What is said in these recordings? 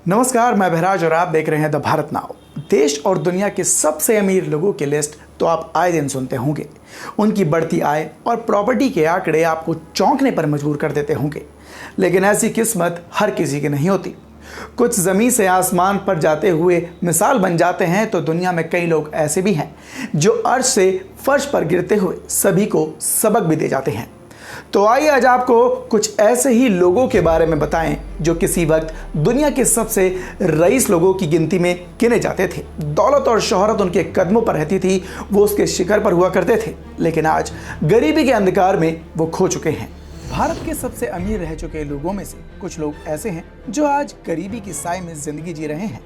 नमस्कार, मैं बहराज और आप देख रहे हैं द भारत नाउ। देश और दुनिया के सबसे अमीर लोगों की लिस्ट तो आप आए दिन सुनते होंगे। उनकी बढ़ती आय और प्रॉपर्टी के आंकड़े आपको चौंकने पर मजबूर कर देते होंगे। लेकिन ऐसी किस्मत हर किसी की नहीं होती। कुछ ज़मीन से आसमान पर जाते हुए मिसाल बन जाते हैं, तो दुनिया में कई लोग ऐसे भी हैं जो अर्श से फर्श पर गिरते हुए सभी को सबक भी दे जाते हैं। तो आइए आज आपको कुछ ऐसे ही लोगों के बारे में बताएं जो किसी वक्त दुनिया के सबसे रईस लोगों की गिनती में गिने जाते थे। दौलत और शोहरत उनके कदमों पर रहती थी, वो उसके शिखर पर हुआ करते थे, लेकिन आज गरीबी के अंधकार में वो खो चुके हैं। भारत के सबसे अमीर रह चुके लोगों में से कुछ लोग ऐसे हैं जो आज गरीबी की साए में जिंदगी जी रहे हैं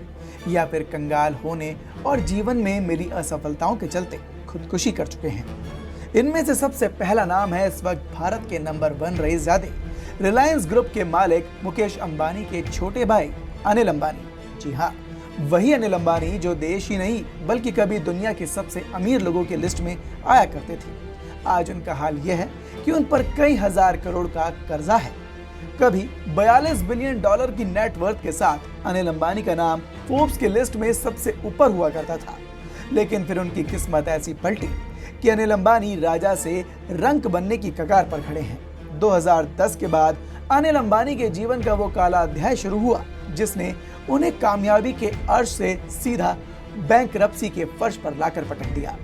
या फिर कंगाल होने और जीवन में मिली असफलताओं के चलते खुदकुशी कर चुके हैं। इनमें से सबसे पहला नाम है इस वक्त भारत के नंबर 1 रईसजादे, रिलायंस ग्रुप के मालिक मुकेश अंबानी के छोटे भाई अनिल अंबानी। जी हाँ, वही अनिल अंबानी जो देश ही नहीं बल्कि कभी दुनिया के सबसे अमीर लोगों की लिस्ट में आया करते थे। आज उनका हाल यह है कि उन पर कई हजार करोड़ का कर्जा है। कभी 42 बिलियन डॉलर की नेटवर्थ के साथ अनिल अंबानी का नाम फोर्ब्स की लिस्ट में सबसे ऊपर हुआ करता था, लेकिन फिर उनकी किस्मत ऐसी पलटी कि अनिल अंबानी राजा से रंक बनने की कगार पर खड़े हैं। 2010 के बाद अनिल अंबानी के जीवन का वो काला अध्याय शुरू हुआ जिसने उन्हें कामयाबी के अर्श से सीधा बैंकरप्सी के फर्श पर लाकर पटक दिया।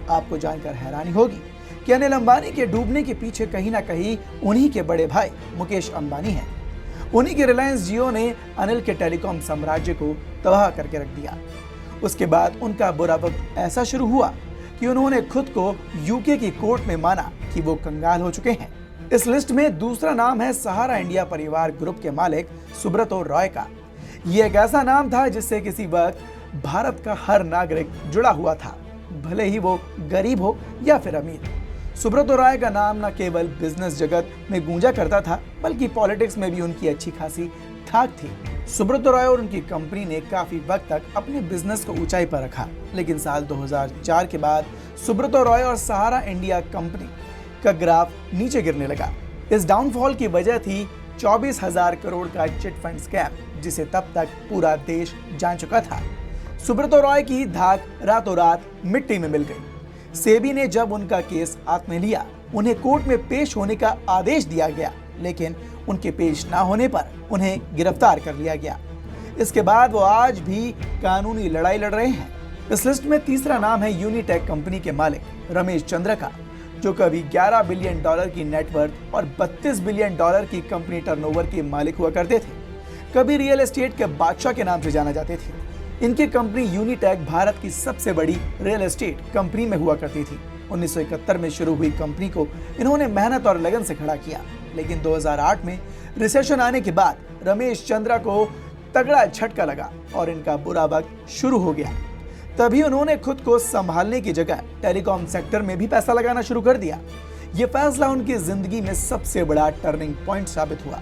आपको जानकर हैरानी होगी कि अनिल अंबानी के डूबने के पीछे कहीं ना कहीं उन्हीं के बड़े भाई मुकेश अंबानी हैं। उन्हीं के रिलायंस जियो ने अनिल के टेलीकॉम साम्राज्य को तबाह करके रख दिया। उसके बाद उनका बुरा वक्त ऐसा शुरू हुआ कि उन्होंने खुद को यूके की कोर्ट में माना कि वो कंगाल हो चुके हैं। इस लिस्ट में दूसरा नाम है सहारा इंडिया परिवार ग्रुप के मालिक सुब्रतो रॉय का। ये एक ऐसा नाम था जिससे किसी वक्त भारत का हर नागरिक जुड़ा हुआ था, भले ही वो गरीब हो या फिर अमीर। सुब्रतो रॉय का नाम न केवल बिजनेस जगत में गूंजा करता था बल्कि पॉलिटिक्स में भी उनकी अच्छी खासी धाक थी। सुब्रतो रॉय और उनकी कंपनी ने काफी वक्त तक अपने बिजनेस को ऊंचाई पर रखा, लेकिन साल 2004 के बाद सुब्रतो रॉय और सहारा इंडिया कंपनी का ग्राफ नीचे गिरने लगा। इस डाउनफॉल की वजह थी 24,000 करोड़ का चिट फंड स्कैम, जिसे तब तक पूरा देश जान चुका था। सुब्रतो रॉय की धाक रातों रात मिट्टी में मिल गई। सेबी ने जब उनका केस हाथ में लिया, उन्हें कोर्ट में पेश होने का आदेश दिया गया, लेकिन उनके पेश ना होने पर उन्हें गिरफ्तार कर लिया गया। इसके बाद वो आज भी कानूनी लड़ाई लड़ रहे हैं। इस लिस्ट में तीसरा नाम है यूनिटेक कंपनी के मालिक रमेश चंद्र का, जो कभी 11 बिलियन डॉलर की नेटवर्थ और 32 बिलियन डॉलर की कंपनी टर्नओवर के मालिक हुआ करते थे। कभी रियल एस्टेट के बादशाह के नाम से जाना जाते थे। इनकी कंपनी यूनिटेक भारत की सबसे बड़ी रियल एस्टेट कंपनी में हुआ करती थी। 1971 में शुरू हुई कंपनी को इन्होंने मेहनत और लगन से खड़ा किया, लेकिन 2008 में रिसेशन आने के बाद रमेश चंद्रा को तगड़ा झटका लगा और इनका बुरा वक्त शुरू हो गया। तभी उन्होंने खुद को संभालने की जगह टेलीकॉम सेक्टर में भी पैसा लगाना शुरू कर दिया। ये फैसला उनकी जिंदगी में सबसे बड़ा टर्निंग पॉइंट साबित हुआ।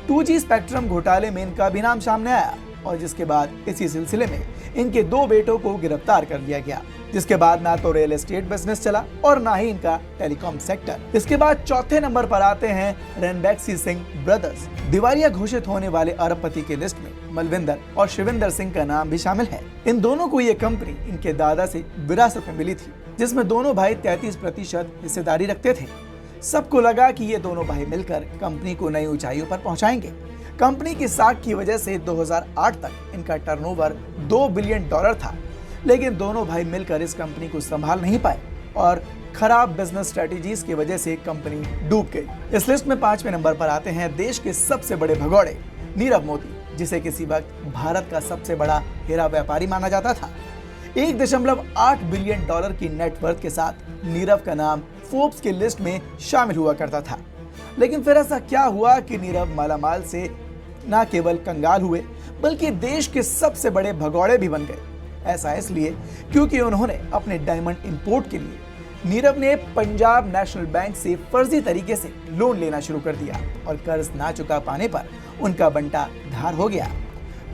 2G स्पेक्ट्रम घोटाले में इनका भी नाम सामने आया और जिसके बाद इसी सिलसिले में इनके 2 बेटों को गिरफ्तार कर लिया गया, जिसके बाद ना तो रियल एस्टेट बिजनेस चला और ना ही इनका टेलीकॉम सेक्टर। इसके बाद चौथे नंबर पर आते हैं रणबैक्सी सिंह ब्रदर्स। दिवालिया घोषित होने वाले अरबपति की लिस्ट में मलविंदर और शिविंदर सिंह का नाम भी शामिल है। इन दोनों को ये कंपनी इनके दादा से विरासत में मिली थी, जिसमें दोनों भाई 33% हिस्सेदारी रखते थे। सबको लगा कि ये दोनों भाई मिलकर कंपनी को नई ऊंचाइयों पर पहुंचाएंगे। कंपनी की साख की वजह से 2008 तक इनका टर्नओवर 2 बिलियन डॉलर था, लेकिन दोनों भाई मिलकर इस कंपनी को संभाल नहीं पाए और खराब बिजनेस स्ट्रेटजीज की वजह से कंपनी डूब गई। इस लिस्ट में 5वें नंबर पर आते हैं देश के सबसे बड़े भगौड़े नीरव मोदी, जिसे किसी वक्त भारत का सबसे बड़ा हीरा व्यापारी माना जाता था। 1.8 बिलियन डॉलर की नेटवर्थ के साथ नीरव का नाम फोर्ब्स की लिस्ट में शामिल हुआ करता था। लेकिन फिर ऐसा क्या हुआ कि नीरव मालामाल से न केवल कंगाल हुए बल्कि देश के सबसे बड़े भगौड़े भी बन गए। ऐसा इसलिए क्योंकि उन्होंने अपने डायमंड इंपोर्ट के लिए नीरव ने पंजाब नेशनल बैंक से फर्जी तरीके से लोन लेना शुरू कर दिया और कर्ज ना चुका पाने पर उनका बंटा धार हो गया।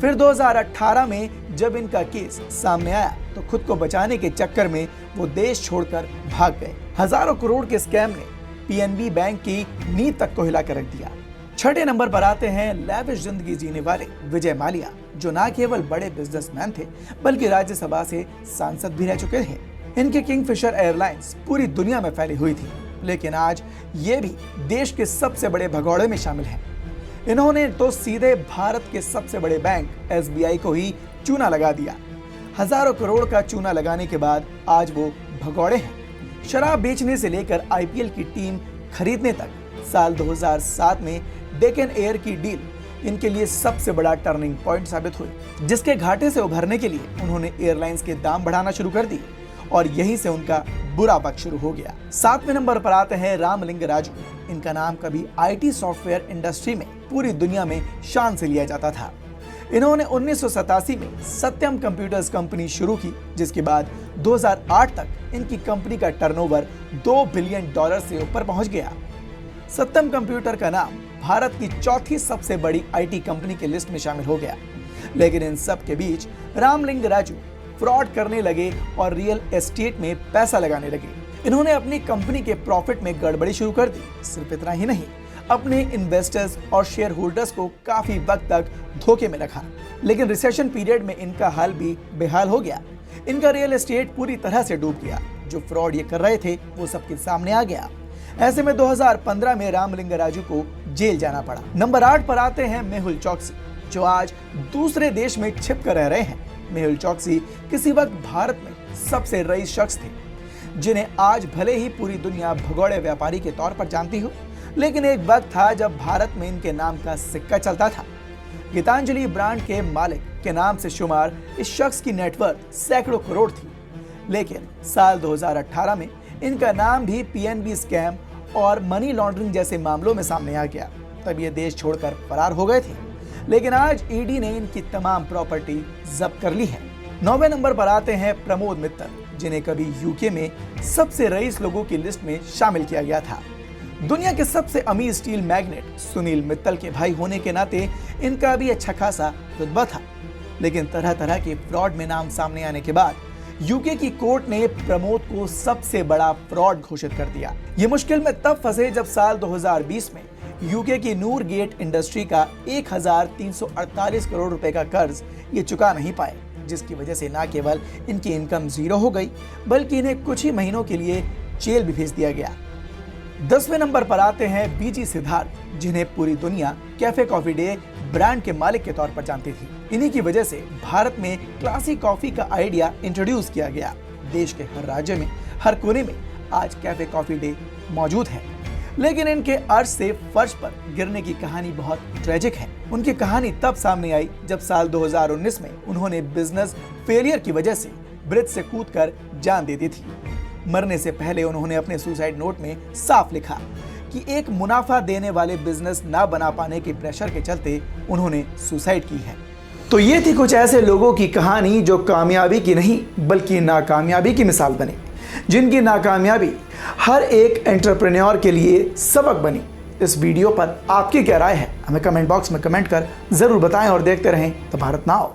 फिर 2018 में जब इनका केस सामने आया तो खुद को बचाने के चक्कर में वो देश छोड़कर भाग गए। हजारों करोड़ के स्कैम ने पीएनबी बैंक की नींव तक को हिला कर रख दिया। छठे नंबर पर आते हैं लैविश जिंदगी जीने वाले विजय माल्या, जो न केवल बड़े बिजनेसमैन थे बल्कि राज्यसभा से सांसद भी रह चुके थे। इनकी किंगफिशर एयरलाइंस पूरी दुनिया में फैली हुई थी, लेकिन आज ये भी देश के सबसे बड़े भगौड़े में शामिल हैं। इन्होंने तो सीधे भारत के सबसे बड़े बैंक SBI को ही चूना लगा दिया। हजारों करोड़ का चूना लगाने के बाद आज वो भगौड़े हैं। शराब बेचने से लेकर IPL की टीम खरीदने तक साल 2007 में डेक्कन एयर की डील इनके लिए सबसे बड़ा टर्निंग पॉइंट साबित हुई, जिसके घाटे से उभरने के लिए उन्होंने एयरलाइंस के दाम बढ़ाना शुरू कर दिए और यहीं से उनका बुरा वक्त शुरू हो गया। 7वें नंबर पर आते हैं रामलिंग राजू। इनका नाम कभी IT सॉफ्टवेयर इंडस्ट्री में पूरी दुनिया में शान से लिया जाता था। इन्होंने 1987 में सत्यम कंप्यूटर्स कंपनी शुरू की, जिसके बाद 2008 तक इनकी कंपनी का टर्नओवर $2 बिलियन से ऊपर पहुंच गया। सत्यम कंप्यूटर का नाम भारत की चौथी सबसे बड़ी IT कंपनी की लिस्ट में शामिल हो गया। लेकिन इन सब के बीच रामलिंग राजू फ्रॉड करने लगे और रियल एस्टेट में पैसा लगाने लगे। इन्होंने अपनी कंपनी के प्रॉफिट में गड़बड़ी शुरू कर दी। सिर्फ इतना ही नहीं, अपने इन्वेस्टर्स और शेयर होल्डर्स को काफी वक्त तक धोखे में रखा। लेकिन रिसेशन पीरियड में इनका हाल भी बेहाल हो गया। इनका रियल एस्टेट पूरी तरह से डूब गया। जो फ्रॉड ये कर रहे थे वो सबके सामने आ गया। ऐसे में 2015 में रामलिंग राजू को जेल जाना पड़ा। नंबर 8 पर आते हैं मेहुल चोकसी, जो आज दूसरे देश में छिप कर रह रहे हैं। मेहुल चोकसी किसी वक्त भारत में सबसे रईस शख्स थे, जिन्हें आज भले ही पूरी दुनिया भगौड़े व्यापारी के तौर पर जानती हो, लेकिन एक वक्त था जब भारत में इनके नाम का सिक्का चलता था। गीतांजलि ब्रांड के मालिक के नाम से शुमार इस शख्स की नेटवर्थ सैकड़ों करोड़ थी। लेकिन साल 2018 में इनका नाम भी PNB स्कैम और मनी लॉन्ड्रिंग जैसे मामलों में सामने आ गया। तब ये देश छोड़कर फरार हो गए थे, लेकिन आज ED ने इनकी तमाम प्रॉपर्टी जब्त कर ली है। 9वें नंबर पर आते हैं प्रमोद मित्तल, जिन्हें कभी UK में सबसे रईस लोगों की लिस्ट में शामिल किया गया था। दुनिया के सबसे अमीर स्टील मैग्नेट सुनील मित्तल के भाई होने के नाते इनका भी अच्छा खासा रुतबा था। लेकिन तरह तरह के फ्रॉड में नाम सामने आने के बाद UK की कोर्ट ने प्रमोद को सबसे बड़ा फ्रॉड घोषित कर दिया। ये मुश्किल में तब फंसे जब साल 2020 में UK की नूर गेट इंडस्ट्री का 1348 करोड़ रुपए का कर्ज ये चुका नहीं पाए, जिसकी वजह से न केवल इनकी इनकम जीरो हो गई, बल्कि इन्हें कुछ ही महीनों के लिए जेल भी भेज दिया गया। 10वें नंबर पर आते हैं BG सिद्धार्थ, जिन्हें पूरी दुनिया कैफे कॉफी डे ब्रांड के मालिक के तौर पर जानती थी। इन्हीं की वजह से भारत में क्लासिक कॉफी का आइडिया इंट्रोड्यूस किया गया। देश के हर राज्य में, हर कोने में आज कैफे कॉफी डे मौजूद है। लेकिन इनके अर्श से फर्श पर गिरने की कहानी बहुत ट्रेजिक है। उनकी कहानी तब सामने आई जब साल 2019 में उन्होंने बिजनेस फेलियर की वजह से ब्रिज से कूदकर जान दे दी थी। मरने से पहले उन्होंने अपने सुसाइड नोट में साफ लिखा कि एक मुनाफा देने वाले बिजनेस ना बना पाने के प्रेशर के चलते उन्होंने सुसाइड की है। तो ये थी कुछ ऐसे लोगों की कहानी जो कामयाबी की नहीं बल्कि नाकामयाबी की मिसाल बने, जिनकी नाकामयाबी हर एक एंटरप्रेन्योर के लिए सबक बनी। इस वीडियो पर आपकी क्या राय है, हमें कमेंट बॉक्स में कमेंट कर जरूर बताएं और देखते रहें द भारत नाउ।